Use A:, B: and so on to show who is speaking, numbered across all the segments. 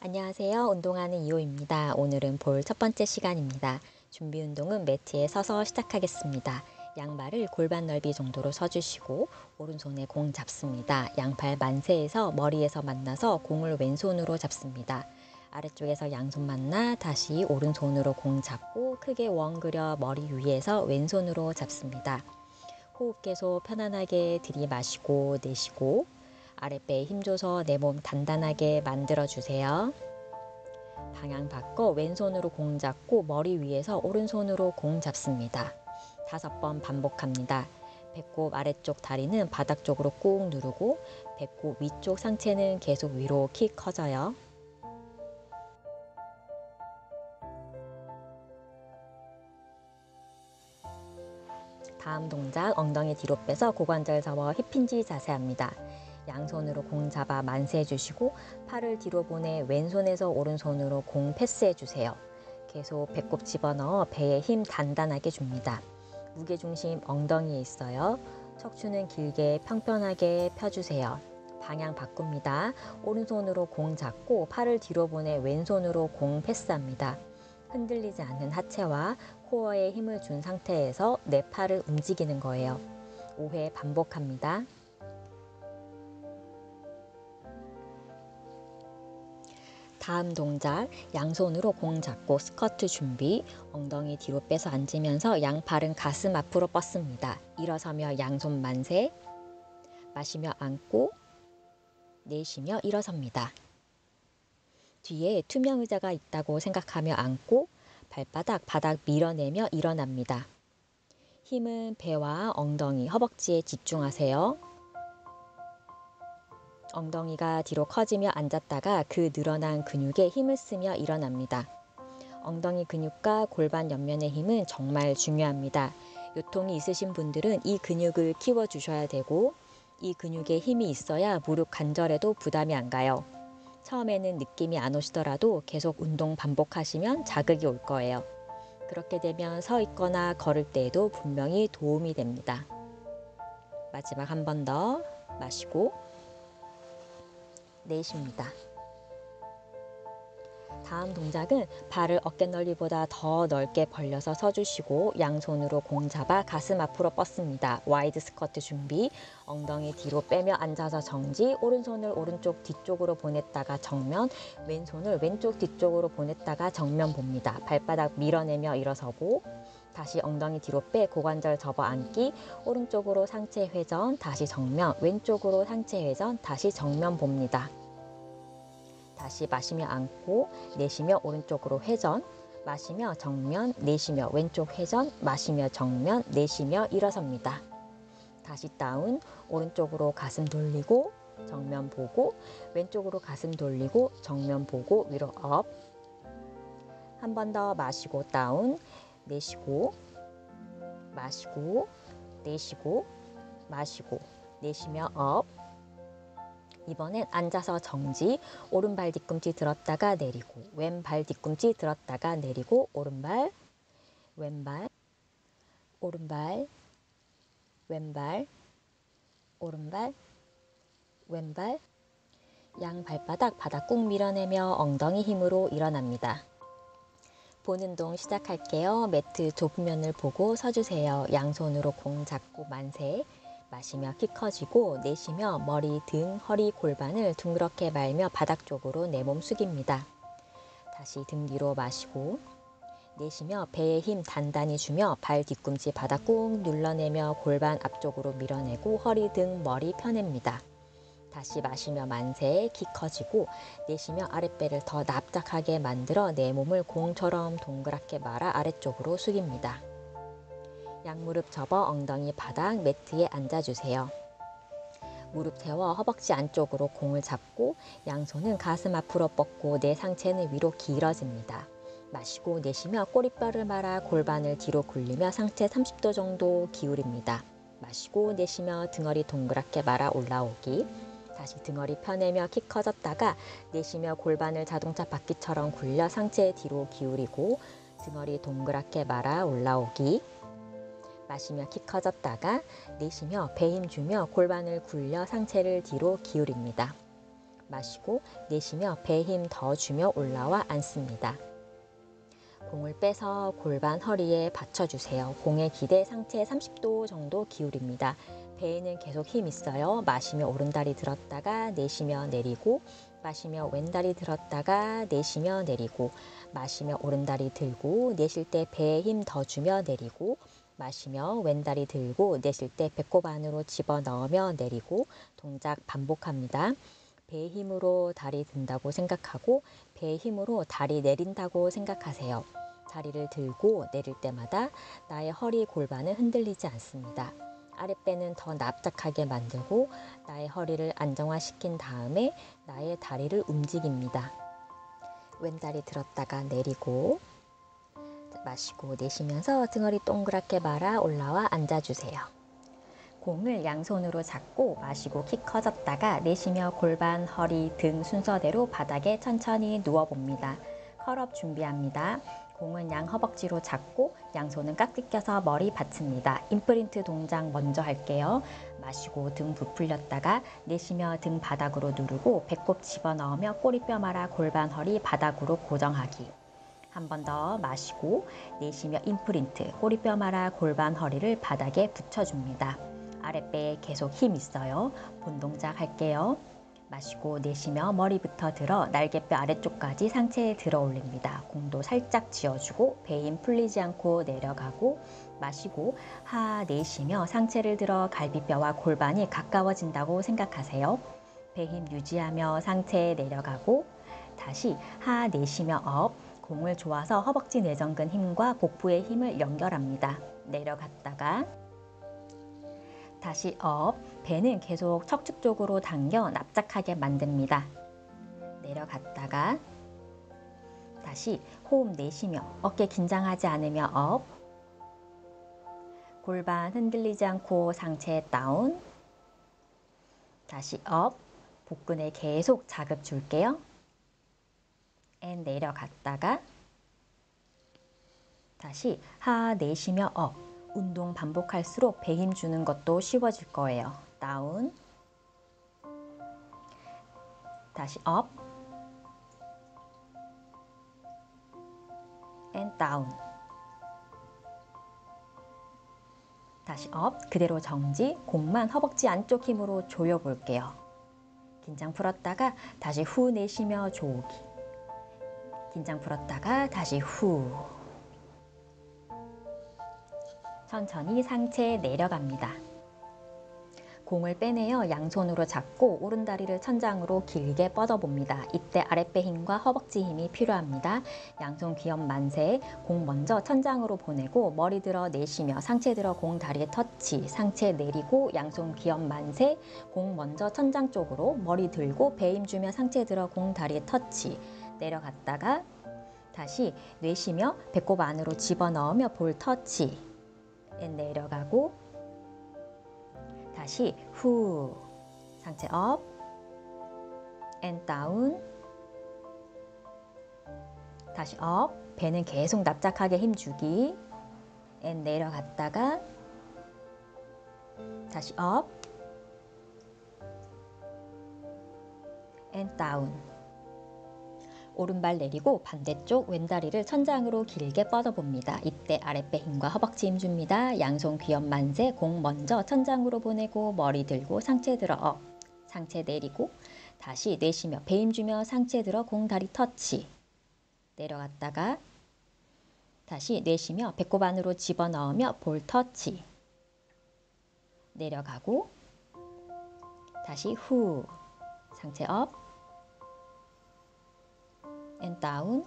A: 안녕하세요. 운동하는 이호입니다. 오늘은 볼 첫 번째 시간입니다. 준비 운동은 매트에 서서 시작하겠습니다. 양발을 골반 넓이 정도로 서주시고 오른손에 공 잡습니다. 양팔 만세에서 머리에서 만나서 공을 왼손으로 잡습니다. 아래쪽에서 양손 만나 다시 오른손으로 공 잡고 크게 원 그려 머리 위에서 왼손으로 잡습니다. 호흡 계속 편안하게 들이마시고 내쉬고 아랫배에 힘줘서 내 몸 단단하게 만들어주세요. 방향 바꿔 왼손으로 공 잡고 머리 위에서 오른손으로 공 잡습니다. 5번 반복합니다. 배꼽 아래쪽 다리는 바닥 쪽으로 꾹 누르고 배꼽 위쪽 상체는 계속 위로 키 커져요. 다음 동작 엉덩이 뒤로 빼서 고관절 접어 힙힌지 자세 합니다. 양손으로 공 잡아 만세해 주시고 팔을 뒤로 보내 왼손에서 오른손으로 공 패스해 주세요. 계속 배꼽 집어넣어 배에 힘 단단하게 줍니다. 무게중심 엉덩이에 있어요. 척추는 길게 평평하게 펴주세요. 방향 바꿉니다. 오른손으로 공 잡고 팔을 뒤로 보내 왼손으로 공 패스합니다. 흔들리지 않는 하체와 코어에 힘을 준 상태에서 내 팔을 움직이는 거예요. 5회 반복합니다. 다음 동작 양손으로 공 잡고 스쿼트 준비. 엉덩이 뒤로 빼서 앉으면서 양팔은 가슴 앞으로 뻗습니다. 일어서며 양손 만세. 마시며 앉고 내쉬며 일어섭니다. 뒤에 투명 의자가 있다고 생각하며 앉고 발바닥 바닥 밀어내며 일어납니다. 힘은 배와 엉덩이, 허벅지에 집중하세요. 엉덩이가 뒤로 커지며 앉았다가 그 늘어난 근육에 힘을 쓰며 일어납니다. 엉덩이 근육과 골반 옆면의 힘은 정말 중요합니다. 요통이 있으신 분들은 이 근육을 키워주셔야 되고 이 근육에 힘이 있어야 무릎 관절에도 부담이 안 가요. 처음에는 느낌이 안 오시더라도 계속 운동 반복하시면 자극이 올 거예요. 그렇게 되면 서 있거나 걸을 때에도 분명히 도움이 됩니다. 마지막 한 번 더 마시고 내쉽니다. 다음 동작은 발을 어깨 넓이보다 더 넓게 벌려서 서주시고 양손으로 공 잡아 가슴 앞으로 뻗습니다. 와이드 스쿼트 준비. 엉덩이 뒤로 빼며 앉아서 정지. 오른손을 오른쪽 뒤쪽으로 보냈다가 정면, 왼손을 왼쪽 뒤쪽으로 보냈다가 정면 봅니다. 발바닥 밀어내며 일어서고 다시 엉덩이 뒤로 빼 고관절 접어 앉기. 오른쪽으로 상체 회전, 다시 정면, 왼쪽으로 상체 회전, 다시 정면 봅니다. 다시 마시며 앉고 내쉬며 오른쪽으로 회전, 마시며 정면, 내쉬며 왼쪽 회전, 마시며 정면, 내쉬며 일어섭니다. 다시 다운, 오른쪽으로 가슴 돌리고 정면 보고 왼쪽으로 가슴 돌리고 정면 보고 위로 업. 한 번 더 마시고 다운, 내쉬고 마시고 내쉬고 마시고 내쉬며 업. 이번엔 앉아서 정지, 오른발 뒤꿈치 들었다가 내리고 왼발 뒤꿈치 들었다가 내리고 오른발, 왼발, 오른발, 왼발, 오른발, 왼발. 양 발바닥 바닥 꾹 밀어내며 엉덩이 힘으로 일어납니다. 본 운동 시작할게요. 매트 좁은 면을 보고 서주세요. 양손으로 공 잡고 만세. 마시며 키 커지고 내쉬며 머리, 등, 허리, 골반을 둥그렇게 말며 바닥 쪽으로 내 몸 숙입니다. 다시 등 뒤로 마시고 내쉬며 배에 힘 단단히 주며 발 뒤꿈치 바닥 꾹 눌러내며 골반 앞쪽으로 밀어내고 허리, 등, 머리 펴냅니다. 다시 마시며 만세, 키 커지고 내쉬며 아랫배를 더 납작하게 만들어 내 몸을 공처럼 동그랗게 말아 아래쪽으로 숙입니다. 양무릎 접어 엉덩이 바닥 매트에 앉아주세요. 무릎 세워 허벅지 안쪽으로 공을 잡고 양손은 가슴 앞으로 뻗고 내 상체는 위로 길어집니다. 마시고 내쉬며 꼬리뼈를 말아 골반을 뒤로 굴리며 상체 30도 정도 기울입니다. 마시고 내쉬며 등허리 동그랗게 말아 올라오기. 다시 등허리 펴내며 키 커졌다가 내쉬며 골반을 자동차 바퀴처럼 굴려 상체 뒤로 기울이고 등허리 동그랗게 말아 올라오기. 마시며 키 커졌다가 내쉬며 배 힘 주며 골반을 굴려 상체를 뒤로 기울입니다. 마시고 내쉬며 배 힘 더 주며 올라와 앉습니다. 공을 빼서 골반 허리에 받쳐주세요. 공의 기대 상체 30도 정도 기울입니다. 배에는 계속 힘 있어요. 마시며 오른다리 들었다가 내쉬며 내리고, 마시며 왼다리 들었다가 내쉬며 내리고, 마시며 오른다리 들고 내쉴 때 배에 힘 더 주며 내리고, 마시며 왼다리 들고 내쉴 때 배꼽 안으로 집어넣으며 내리고, 동작 반복합니다. 배의 힘으로 다리 든다고 생각하고 배의 힘으로 다리 내린다고 생각하세요. 다리를 들고 내릴 때마다 나의 허리 골반은 흔들리지 않습니다. 아랫배는 더 납작하게 만들고 나의 허리를 안정화시킨 다음에 나의 다리를 움직입니다. 왼다리 들었다가 내리고, 마시고 내쉬면서 등허리 동그랗게 말아 올라와 앉아주세요. 공을 양손으로 잡고 마시고 키 커졌다가 내쉬며 골반, 허리, 등 순서대로 바닥에 천천히 누워봅니다. 컬업 준비합니다. 공은 양 허벅지로 잡고 양손은 깍지 껴서 머리 받칩니다. 임프린트 동작 먼저 할게요. 마시고 등 부풀렸다가 내쉬며 등 바닥으로 누르고 배꼽 집어넣으며 꼬리뼈 말아 골반, 허리 바닥으로 고정하기. 한 번 더 마시고 내쉬며 임프린트, 꼬리뼈 말아 골반, 허리를 바닥에 붙여줍니다. 아랫배에 계속 힘 있어요. 본 동작 할게요. 마시고 내쉬며 머리부터 들어 날개뼈 아래쪽까지 상체에 들어 올립니다. 공도 살짝 쥐어주고 배 힘 풀리지 않고 내려가고, 마시고 하 내쉬며 상체를 들어 갈비뼈와 골반이 가까워진다고 생각하세요. 배 힘 유지하며 상체에 내려가고, 다시 하 내쉬며 업, 공을 조아서 허벅지 내전근 힘과 복부의 힘을 연결합니다. 내려갔다가 다시 업, 배는 계속 척추 쪽으로 당겨 납작하게 만듭니다. 내려갔다가 다시 호흡 내쉬며 어깨 긴장하지 않으며 업, 골반 흔들리지 않고 상체 다운, 다시 업, 복근에 계속 자극 줄게요. 앤 내려갔다가 다시 하 내쉬며 업, 운동 반복할수록 배 힘 주는 것도 쉬워질 거예요. 다운, 다시 업, 앤 다운, 다시 업, 그대로 정지. 공만 허벅지 안쪽 힘으로 조여 볼게요. 긴장 풀었다가 다시 후 내쉬며 조기. 긴장 풀었다가 다시 후. 천천히 상체에 내려갑니다. 공을 빼내어 양손으로 잡고 오른다리를 천장으로 길게 뻗어봅니다. 이때 아랫배 힘과 허벅지 힘이 필요합니다. 양손 귀엽 만세, 공 먼저 천장으로 보내고 머리 들어 내쉬며 상체 들어 공 다리에 터치, 상체 내리고 양손 귀엽 만세, 공 먼저 천장 쪽으로 머리 들고 배 힘 주며 상체 들어 공 다리에 터치, 내려갔다가 다시 내쉬며 배꼽 안으로 집어넣으며 볼 터치, 내려가고 다시 후, 상체 업, 앤 다운, 다시 업, 배는 계속 납작하게 힘주기, 앤 내려갔다가 다시 업, 앤 다운. 오른발 내리고 반대쪽 왼다리를 천장으로 길게 뻗어봅니다. 이때 아랫배 힘과 허벅지 힘 줍니다. 양손 귀엽 만세, 공 먼저 천장으로 보내고 머리 들고 상체 들어 업, 상체 내리고 다시 내쉬며 배 힘 주며 상체 들어 공 다리 터치, 내려갔다가 다시 내쉬며 배꼽 안으로 집어넣으며 볼 터치, 내려가고 다시 후, 상체 업, 앤 다운,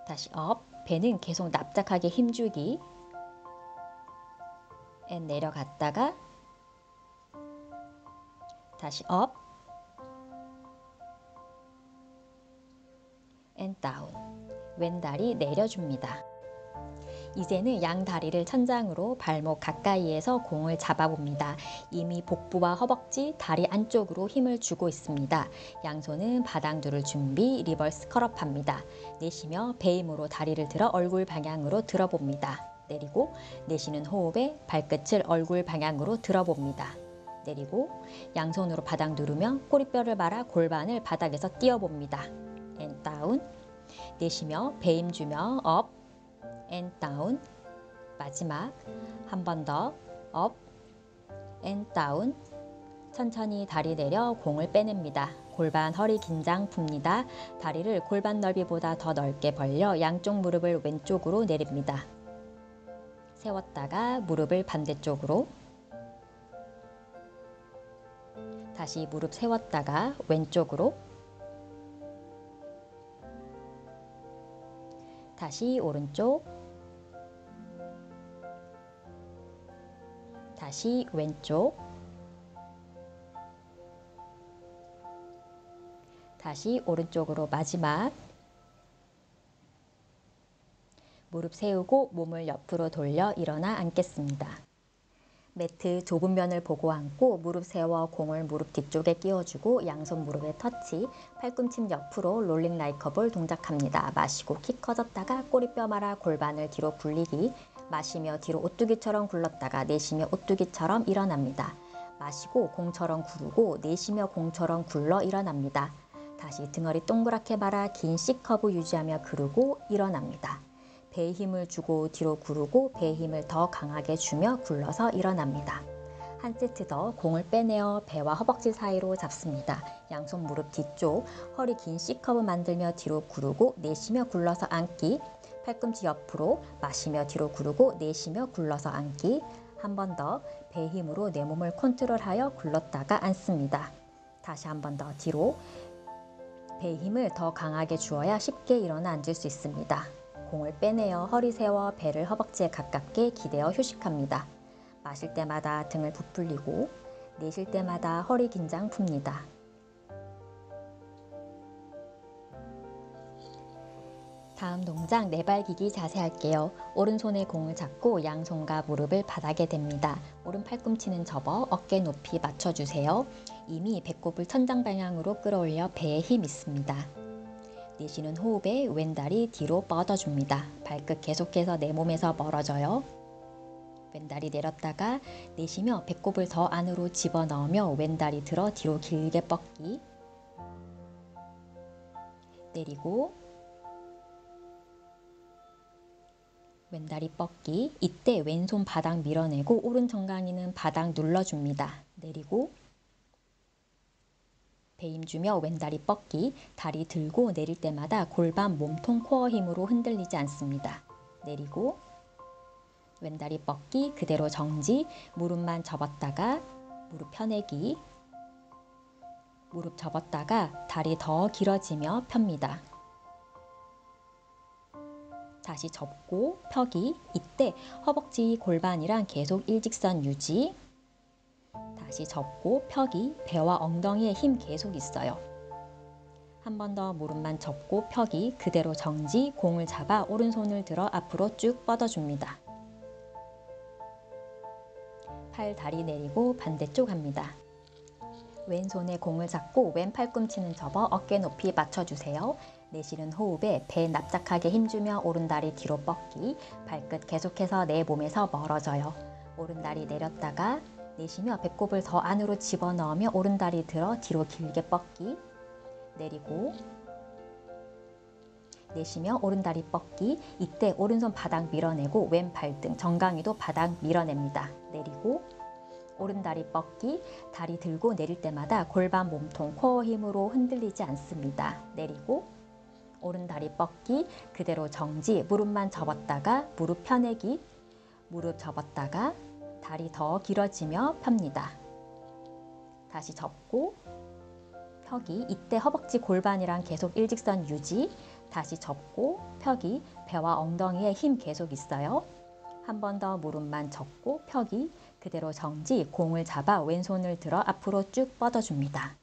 A: 다시 업, 배는 계속 납작하게 힘주기, 앤 내려갔다가 다시 업, 앤 다운. 왼다리 내려줍니다. 이제는 양 다리를 천장으로 발목 가까이에서 공을 잡아봅니다. 이미 복부와 허벅지, 다리 안쪽으로 힘을 주고 있습니다. 양손은 바닥 누를 준비, 리버스 컬업합니다. 내쉬며 배 힘으로 다리를 들어 얼굴 방향으로 들어봅니다. 내리고 내쉬는 호흡에 발끝을 얼굴 방향으로 들어봅니다. 내리고 양손으로 바닥 누르며 꼬리뼈를 말아 골반을 바닥에서 띄워봅니다. and down. 내쉬며 배 힘주며 up and down. 마지막 한 번 더 up and down. 천천히 다리 내려 공을 빼냅니다. 골반 허리 긴장 풉니다. 다리를 골반 넓이보다 더 넓게 벌려 양쪽 무릎을 왼쪽으로 내립니다. 세웠다가 무릎을 반대쪽으로. 다시 무릎 세웠다가 왼쪽으로. 다시 오른쪽. 다시 왼쪽. 다시 오른쪽으로 마지막. 무릎 세우고 몸을 옆으로 돌려 일어나 앉겠습니다. 매트 좁은 면을 보고 앉고 무릎 세워 공을 무릎 뒤쪽에 끼워주고 양손 무릎에 터치, 팔꿈치 옆으로 롤링 라이커볼 동작합니다. 마시고 키 커졌다가 꼬리뼈 말아 골반을 뒤로 굴리기, 마시며 뒤로 오뚜기처럼 굴렀다가 내쉬며 오뚜기처럼 일어납니다. 마시고 공처럼 구르고 내쉬며 공처럼 굴러 일어납니다. 다시 등허리 동그랗게 말아 긴 C커브 유지하며 그르고 일어납니다. 배에 힘을 주고 뒤로 구르고 배에 힘을 더 강하게 주며 굴러서 일어납니다. 한 세트 더 공을 빼내어 배와 허벅지 사이로 잡습니다. 양손 무릎 뒤쪽, 허리 긴 C커브 만들며 뒤로 구르고 내쉬며 굴러서 앉기, 팔꿈치 옆으로 마시며 뒤로 구르고 내쉬며 굴러서 앉기, 한 번 더 배의 힘으로 내 몸을 컨트롤하여 굴렀다가 앉습니다. 다시 한 번 더 뒤로, 배의 힘을 더 강하게 주어야 쉽게 일어나 앉을 수 있습니다. 공을 빼내어 허리 세워 배를 허벅지에 가깝게 기대어 휴식합니다. 마실 때마다 등을 부풀리고 내쉴 때마다 허리 긴장 풉니다. 다음 동작 네발기기 자세 할게요. 오른손에 공을 잡고 양손과 무릎을 바닥에 댑니다. 오른 팔꿈치는 접어 어깨 높이 맞춰주세요. 이미 배꼽을 천장 방향으로 끌어올려 배에 힘 있습니다. 내쉬는 호흡에 왼다리 뒤로 뻗어줍니다. 발끝 계속해서 내 몸에서 멀어져요. 왼다리 내렸다가 내쉬며 배꼽을 더 안으로 집어넣으며 왼다리 들어 뒤로 길게 뻗기. 내리고 왼다리 뻗기. 이때 왼손 바닥 밀어내고 오른 정강이는 바닥 눌러줍니다. 내리고 배 힘주며 왼다리 뻗기. 다리 들고 내릴 때마다 골반, 몸통, 코어 힘으로 흔들리지 않습니다. 내리고 왼다리 뻗기. 그대로 정지. 무릎만 접었다가 무릎 펴내기. 무릎 접었다가 다리 더 길어지며 펴니다. 다시 접고 펴기. 이때 허벅지 골반이랑 계속 일직선 유지. 다시 접고 펴기. 배와 엉덩이에 힘 계속 있어요. 한 번 더 무릎만 접고 펴기. 그대로 정지. 공을 잡아 오른손을 들어 앞으로 쭉 뻗어줍니다. 팔 다리 내리고 반대쪽 합니다. 왼손에 공을 잡고 왼 팔꿈치는 접어 어깨 높이 맞춰주세요. 내쉬는 호흡에 배 납작하게 힘주며 오른다리 뒤로 뻗기. 발끝 계속해서 내 몸에서 멀어져요. 오른다리 내렸다가 내쉬며 배꼽을 더 안으로 집어넣으며 오른다리 들어 뒤로 길게 뻗기. 내리고 내쉬며 오른다리 뻗기. 이때 오른손 바닥 밀어내고 왼 발등, 정강이도 바닥 밀어냅니다. 내리고 오른다리 뻗기. 다리 들고 내릴 때마다 골반, 몸통, 코어 힘으로 흔들리지 않습니다. 내리고 오른다리 뻗기. 그대로 정지. 무릎만 접었다가 무릎 펴내기. 무릎 접었다가 다리 더 길어지며 펴니다. 다시 접고 펴기. 이때 허벅지 골반이랑 계속 일직선 유지. 다시 접고 펴기. 배와 엉덩이에 힘 계속 있어요. 한 번 더 무릎만 접고 펴기. 그대로 정지. 공을 잡아 왼손을 들어 앞으로 쭉 뻗어줍니다.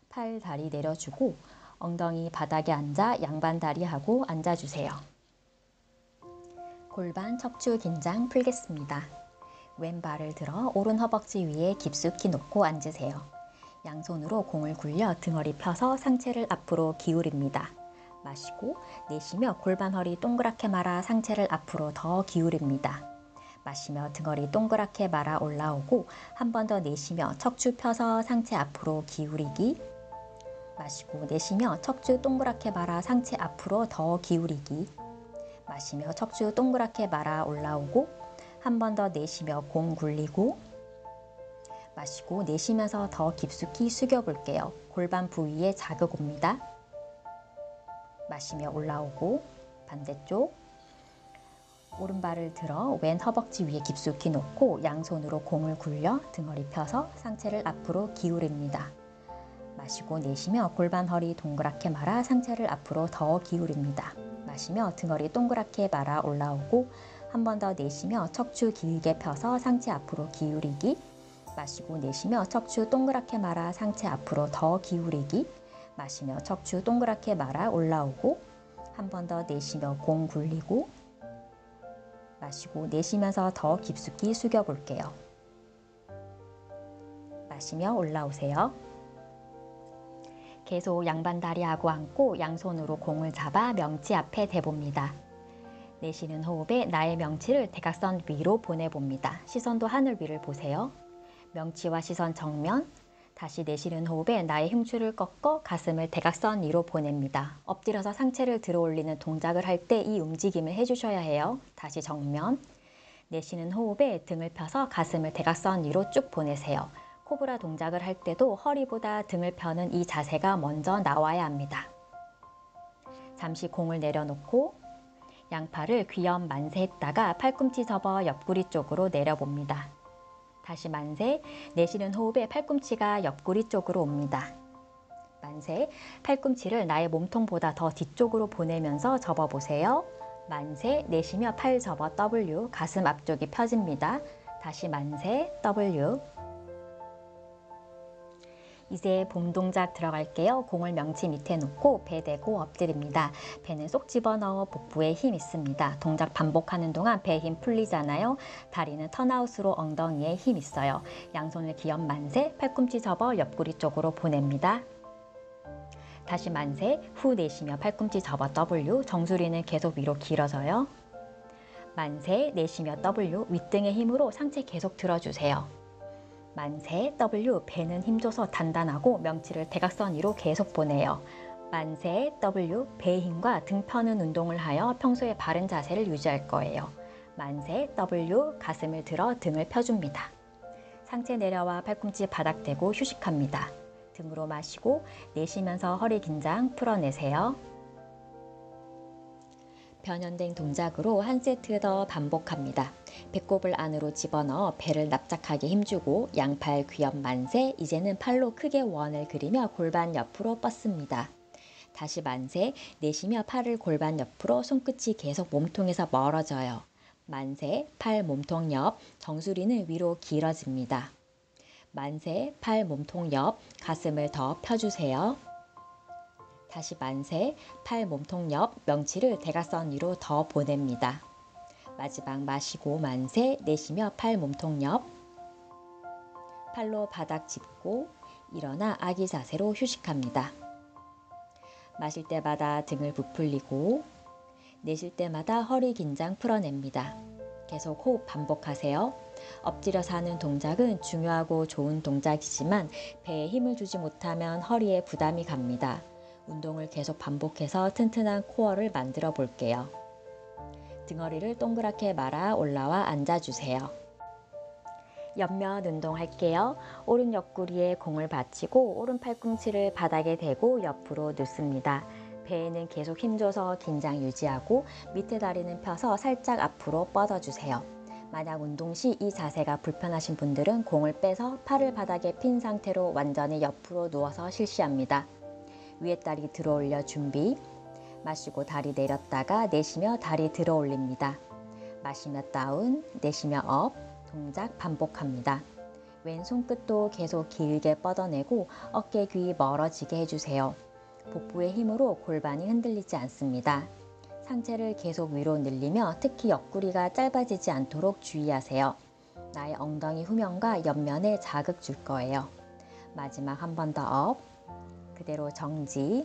A: 팔 다리 내려주고 엉덩이 바닥에 앉아 양반 다리 하고 앉아주세요. 골반 척추 긴장 풀겠습니다. 왼발을 들어 오른 허벅지 위에 깊숙이 놓고 앉으세요. 양손으로 공을 굴려 등허리 펴서 상체를 앞으로 기울입니다. 마시고 내쉬며 골반 허리 동그랗게 말아 상체를 앞으로 더 기울입니다. 마시며 등허리 동그랗게 말아 올라오고 한 번 더 내쉬며 척추 펴서 상체 앞으로 기울이기. 마시고 내쉬며 척추 동그랗게 말아 상체 앞으로 더 기울이기. 마시며 척추 동그랗게 말아 올라오고 한 번 더 내쉬며 공 굴리고. 마시고 내쉬면서 더 깊숙이 숙여볼게요. 골반 부위에 자극 옵니다. 마시며 올라오고 반대쪽. 오른발을 들어 왼 허벅지 위에 깊숙이 놓고 양손으로 공을 굴려 등허리 펴서 상체를 앞으로 기울입니다. 마시고 내쉬며 골반 허리 동그랗게 말아 상체를 앞으로 더 기울입니다. 마시며 등허리 동그랗게 말아 올라오고 한 번 더 내쉬며 척추 길게 펴서 상체 앞으로 기울이기. 마시고 내쉬며 척추 동그랗게 말아 상체 앞으로 더 기울이기. 마시며 척추 동그랗게 말아 올라오고 한 번 더 내쉬며 공 굴리고. 마시고 내쉬면서 더 깊숙이 숙여볼게요. 마시며 올라오세요. 계속 양반 다리하고 앉고 양손으로 공을 잡아 명치 앞에 대봅니다. 내쉬는 호흡에 나의 명치를 대각선 위로 보내봅니다. 시선도 하늘 위를 보세요. 명치와 시선 정면. 다시 내쉬는 호흡에 나의 흉추를 꺾어 가슴을 대각선 위로 보냅니다. 엎드려서 상체를 들어 올리는 동작을 할 때 이 움직임을 해주셔야 해요. 다시 정면. 내쉬는 호흡에 등을 펴서 가슴을 대각선 위로 쭉 보내세요. 코브라 동작을 할 때도 허리보다 등을 펴는 이 자세가 먼저 나와야 합니다. 잠시 공을 내려놓고 양팔을 귀염 만세했다가 팔꿈치 접어 옆구리 쪽으로 내려봅니다. 다시 만세, 내쉬는 호흡에 팔꿈치가 옆구리 쪽으로 옵니다. 만세, 팔꿈치를 나의 몸통보다 더 뒤쪽으로 보내면서 접어보세요. 만세, 내쉬며 팔 접어 W, 가슴 앞쪽이 펴집니다. 다시 만세, W. 이제 봄 동작 들어갈게요. 공을 명치 밑에 놓고 배 대고 엎드립니다. 배는 쏙 집어넣어 복부에 힘 있습니다. 동작 반복하는 동안 배에 힘 풀리잖아요. 다리는 턴아웃으로 엉덩이에 힘 있어요. 양손을 기업 만세, 팔꿈치 접어 옆구리 쪽으로 보냅니다. 다시 만세, 후 내쉬며 팔꿈치 접어 W, 정수리는 계속 위로 길어져요. 만세, 내쉬며 W, 윗등의 힘으로 상체 계속 들어주세요. 만세, W, 배는 힘줘서 단단하고 명치를 대각선 위로 계속 보내요. 만세, W, 배의 힘과 등 펴는 운동을 하여 평소에 바른 자세를 유지할 거예요. 만세, W, 가슴을 들어 등을 펴줍니다. 상체 내려와 팔꿈치 바닥 대고 휴식합니다. 등으로 마시고 내쉬면서 허리 긴장 풀어내세요. 변연된 동작으로 한 세트 더 반복합니다. 배꼽을 안으로 집어넣어 배를 납작하게 힘주고 양팔 귀엽 만세. 이제는 팔로 크게 원을 그리며 골반 옆으로 뻗습니다. 다시 만세. 내쉬며 팔을 골반 옆으로, 손끝이 계속 몸통에서 멀어져요. 만세. 팔 몸통 옆, 정수리는 위로 길어집니다. 만세. 팔 몸통 옆, 가슴을 더 펴주세요. 다시 만세, 팔 몸통 옆, 명치를 대각선 위로 더 보냅니다. 마지막 마시고 만세, 내쉬며 팔 몸통 옆, 팔로 바닥 짚고 일어나 아기 자세로 휴식합니다. 마실 때마다 등을 부풀리고 내쉴 때마다 허리 긴장 풀어냅니다. 계속 호흡 반복하세요. 엎드려서 하는 동작은 중요하고 좋은 동작이지만 배에 힘을 주지 못하면 허리에 부담이 갑니다. 운동을 계속 반복해서 튼튼한 코어를 만들어 볼게요. 등허리를 동그랗게 말아 올라와 앉아주세요. 옆면 운동할게요. 오른 옆구리에 공을 받치고 오른 팔꿈치를 바닥에 대고 옆으로 눕습니다. 배에는 계속 힘줘서 긴장 유지하고 밑에 다리는 펴서 살짝 앞으로 뻗어주세요. 만약 운동 시 이 자세가 불편하신 분들은 공을 빼서 팔을 바닥에 핀 상태로 완전히 옆으로 누워서 실시합니다. 위에 다리 들어 올려 준비. 마시고 다리 내렸다가 내쉬며 다리 들어 올립니다. 마시며 다운, 내쉬며 업. 동작 반복합니다. 왼손 끝도 계속 길게 뻗어내고 어깨 귀 멀어지게 해주세요. 복부의 힘으로 골반이 흔들리지 않습니다. 상체를 계속 위로 늘리며 특히 옆구리가 짧아지지 않도록 주의하세요. 나의 엉덩이 후면과 옆면에 자극 줄 거예요. 마지막 한 번 더 업. 그대로 정지.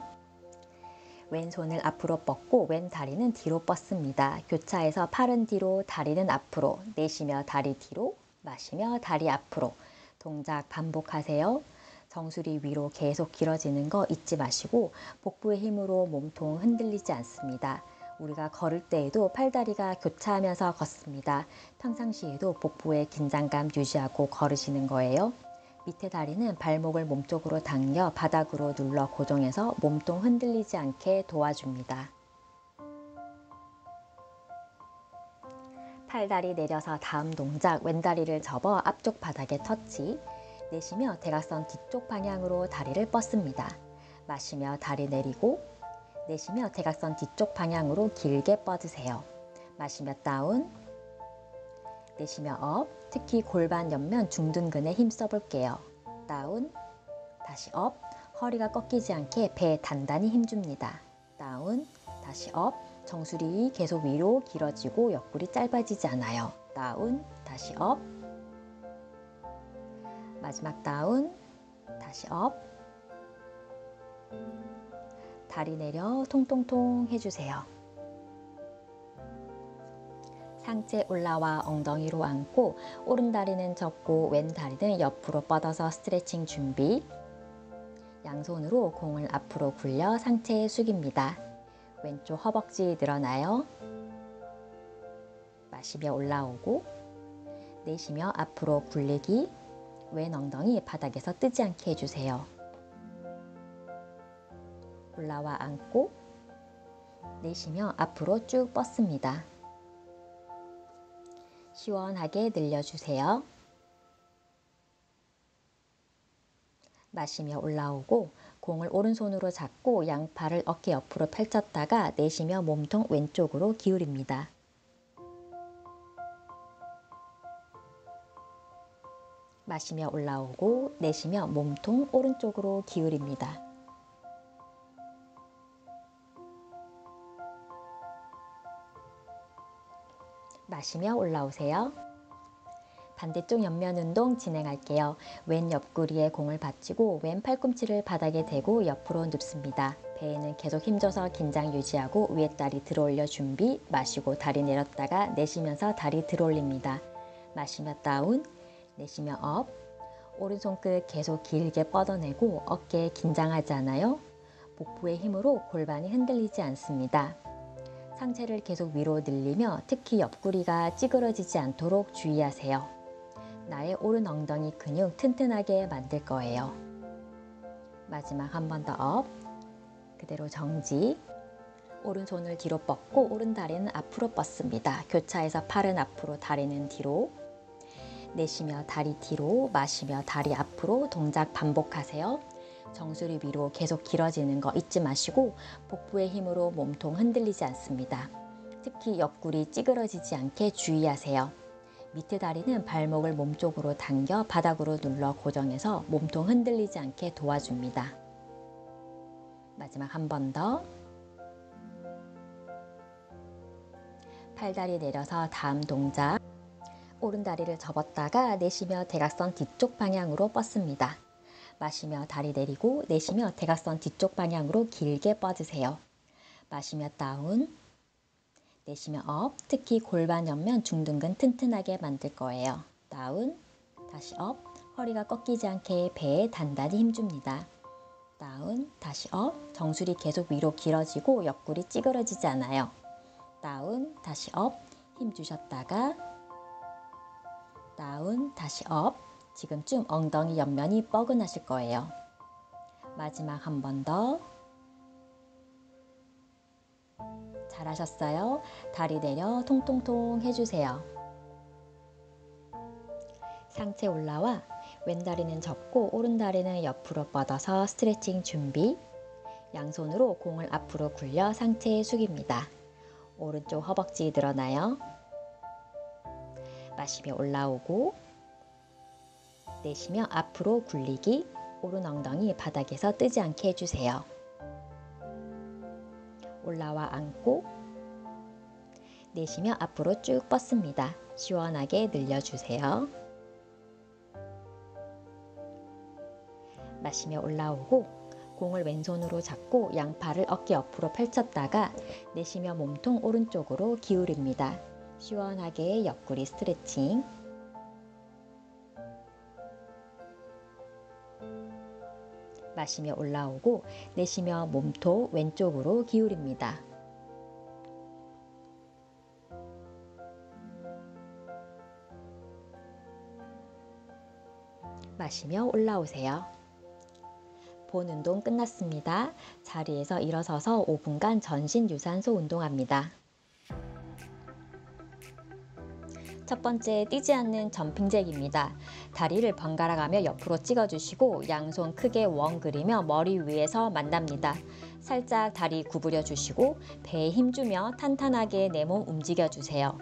A: 왼손을 앞으로 뻗고 왼 다리는 뒤로 뻗습니다. 교차해서 팔은 뒤로, 다리는 앞으로. 내쉬며 다리 뒤로, 마시며 다리 앞으로. 동작 반복하세요. 정수리 위로 계속 길어지는 거 잊지 마시고 복부의 힘으로 몸통 흔들리지 않습니다. 우리가 걸을 때에도 팔다리가 교차하면서 걷습니다. 평상시에도 복부의 긴장감 유지하고 걸으시는 거예요. 밑에 다리는 발목을 몸쪽으로 당겨 바닥으로 눌러 고정해서 몸통 흔들리지 않게 도와줍니다. 팔다리 내려서 다음 동작 왼다리를 접어 앞쪽 바닥에 터치. 내쉬며 대각선 뒤쪽 방향으로 다리를 뻗습니다. 마시며 다리 내리고 내쉬며 대각선 뒤쪽 방향으로 길게 뻗으세요. 마시며 다운, 내쉬며 업, 특히 골반 옆면 중둔근에 힘써 볼게요. 다운, 다시 업, 허리가 꺾이지 않게 배에 단단히 힘줍니다. 다운, 다시 업, 정수리 계속 위로 길어지고 옆구리 짧아지지 않아요. 다운, 다시 업, 마지막 다운, 다시 업, 다리 내려 통통통 해주세요. 상체 올라와 엉덩이로 앉고 오른 다리는 접고 왼 다리는 옆으로 뻗어서 스트레칭 준비. 양손으로 공을 앞으로 굴려 상체에 숙입니다. 왼쪽 허벅지 늘어나요. 마시며 올라오고 내쉬며 앞으로 굴리기. 왼 엉덩이 바닥에서 뜨지 않게 해주세요. 올라와 앉고 내쉬며 앞으로 쭉 뻗습니다. 시원하게 늘려주세요. 마시며 올라오고 공을 오른손으로 잡고 양팔을 어깨 옆으로 펼쳤다가 내쉬며 몸통 왼쪽으로 기울입니다. 마시며 올라오고 내쉬며 몸통 오른쪽으로 기울입니다. 마시며 올라오세요. 반대쪽 옆면 운동 진행할게요. 왼 옆구리에 공을 받치고 왼 팔꿈치를 바닥에 대고 옆으로 눕습니다. 배에는 계속 힘줘서 긴장 유지하고 위에 다리 들어올려 준비. 마시고 다리 내렸다가 내쉬면서 다리 들어올립니다. 마시며 다운, 내쉬며 업. 오른손 끝 계속 길게 뻗어내고 어깨 긴장하지 않아요. 복부의 힘으로 골반이 흔들리지 않습니다. 상체를 계속 위로 늘리며 특히 옆구리가 찌그러지지 않도록 주의하세요. 나의 오른 엉덩이 근육 튼튼하게 만들 거예요. 마지막 한 번 더 업, 그대로 정지. 오른손을 뒤로 뻗고 오른 다리는 앞으로 뻗습니다. 교차해서 팔은 앞으로, 다리는 뒤로. 내쉬며 다리 뒤로, 마시며 다리 앞으로 동작 반복하세요. 정수리 위로 계속 길어지는 거 잊지 마시고 복부의 힘으로 몸통 흔들리지 않습니다. 특히 옆구리 찌그러지지 않게 주의하세요. 밑에 다리는 발목을 몸쪽으로 당겨 바닥으로 눌러 고정해서 몸통 흔들리지 않게 도와줍니다. 마지막 한 번 더. 팔다리 내려서 다음 동작. 오른 다리를 접었다가 내쉬며 대각선 뒤쪽 방향으로 뻗습니다. 마시며 다리 내리고 내쉬며 대각선 뒤쪽 방향으로 길게 뻗으세요. 마시며 다운, 내쉬며 업, 특히 골반 옆면 중둔근 튼튼하게 만들 거예요. 다운, 다시 업, 허리가 꺾이지 않게 배에 단단히 힘줍니다. 다운, 다시 업, 정수리 계속 위로 길어지고 옆구리 찌그러지지 않아요. 다운, 다시 업, 힘 주셨다가 다운, 다시 업. 지금쯤 엉덩이 옆면이 뻐근하실 거예요. 마지막 한 번 더. 잘하셨어요. 다리 내려 통통통 해주세요. 상체 올라와 왼다리는 접고 오른다리는 옆으로 뻗어서 스트레칭 준비. 양손으로 공을 앞으로 굴려 상체에 숙입니다. 오른쪽 허벅지 늘어나요. 마시며 올라오고 내쉬며 앞으로 굴리기. 오른 엉덩이 바닥에서 뜨지 않게 해주세요. 올라와 앉고 내쉬며 앞으로 쭉 뻗습니다. 시원하게 늘려주세요. 마시며 올라오고 공을 왼손으로 잡고 양팔을 어깨 옆으로 펼쳤다가 내쉬며 몸통 오른쪽으로 기울입니다. 시원하게 옆구리 스트레칭. 마시며 올라오고 내쉬며 몸통 왼쪽으로 기울입니다. 마시며 올라오세요. 본 운동 끝났습니다. 자리에서 일어서서 5분간 전신 유산소 운동합니다. 첫 번째, 뛰지 않는 점핑잭입니다. 다리를 번갈아 가며 옆으로 찍어주시고 양손 크게 원 그리며 머리 위에서 만납니다. 살짝 다리 구부려 주시고 배에 힘주며 탄탄하게 내 몸 움직여주세요.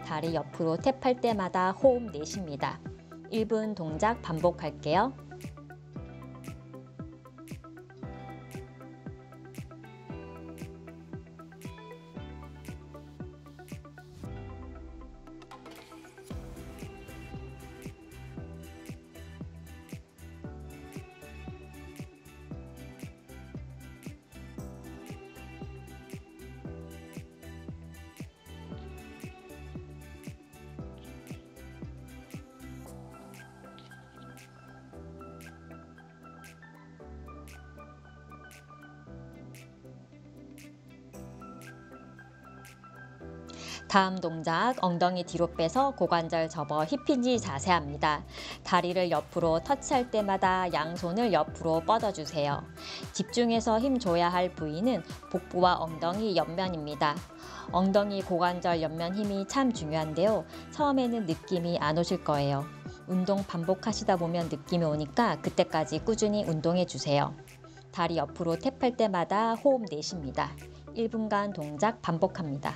A: 다리 옆으로 탭할 때마다 호흡 내쉽니다. 1분 동작 반복할게요. 다음 동작, 엉덩이 뒤로 빼서 고관절 접어 힙힌지 자세 합니다. 다리를 옆으로 터치할 때마다 양손을 옆으로 뻗어주세요. 집중해서 힘 줘야 할 부위는 복부와 엉덩이 옆면입니다. 엉덩이 고관절 옆면 힘이 참 중요한데요. 처음에는 느낌이 안 오실 거예요. 운동 반복하시다 보면 느낌이 오니까 그때까지 꾸준히 운동해 주세요. 다리 옆으로 탭할 때마다 호흡 내쉽니다. 1분간 동작 반복합니다.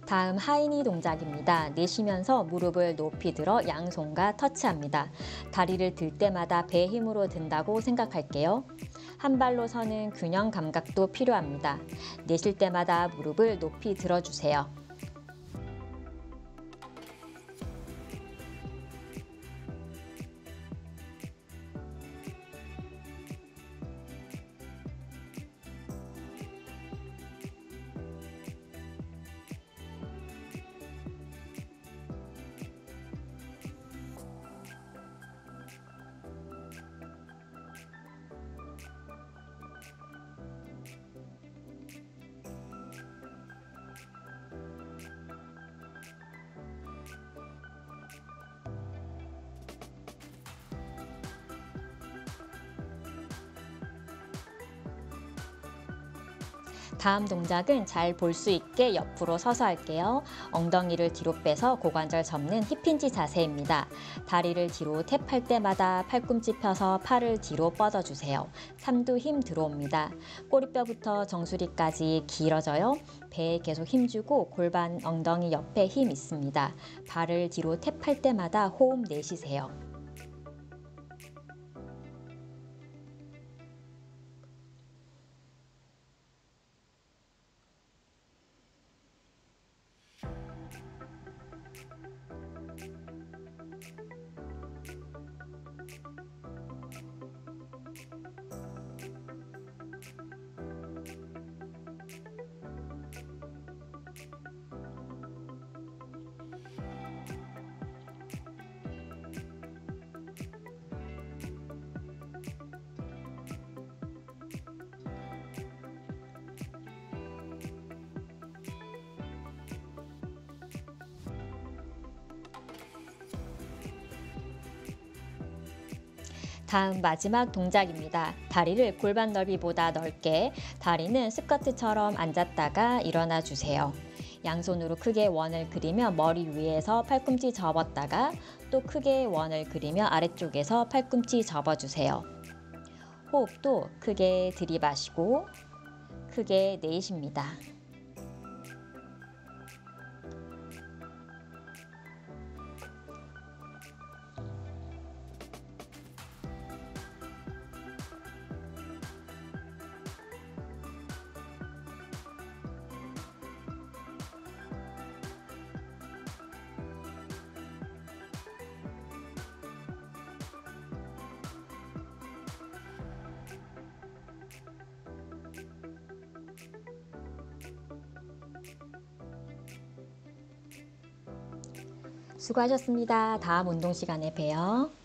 A: 다음 하이니 동작입니다. 내쉬면서 무릎을 높이 들어 양손과 터치합니다. 다리를 들 때마다 배 힘으로 든다고 생각할게요. 한 발로 서는 균형 감각도 필요합니다. 내쉴 때마다 무릎을 높이 들어주세요. 다음 동작은 잘 볼 수 있게 옆으로 서서 할게요. 엉덩이를 뒤로 빼서 고관절 접는 힙힌지 자세입니다. 다리를 뒤로 탭할 때마다 팔꿈치 펴서 팔을 뒤로 뻗어주세요. 삼두 힘 들어옵니다. 꼬리뼈부터 정수리까지 길어져요. 배에 계속 힘주고 골반 엉덩이 옆에 힘 있습니다. 발을 뒤로 탭할 때마다 호흡 내쉬세요. 다음 마지막 동작입니다. 다리를 골반 넓이보다 넓게, 다리는 스쿼트처럼 앉았다가 일어나 주세요. 양손으로 크게 원을 그리며 머리 위에서 팔꿈치 접었다가 또 크게 원을 그리며 아래쪽에서 팔꿈치 접어주세요. 호흡도 크게 들이마시고 크게 내쉽니다. 수고하셨습니다. 다음 운동 시간에 봬요.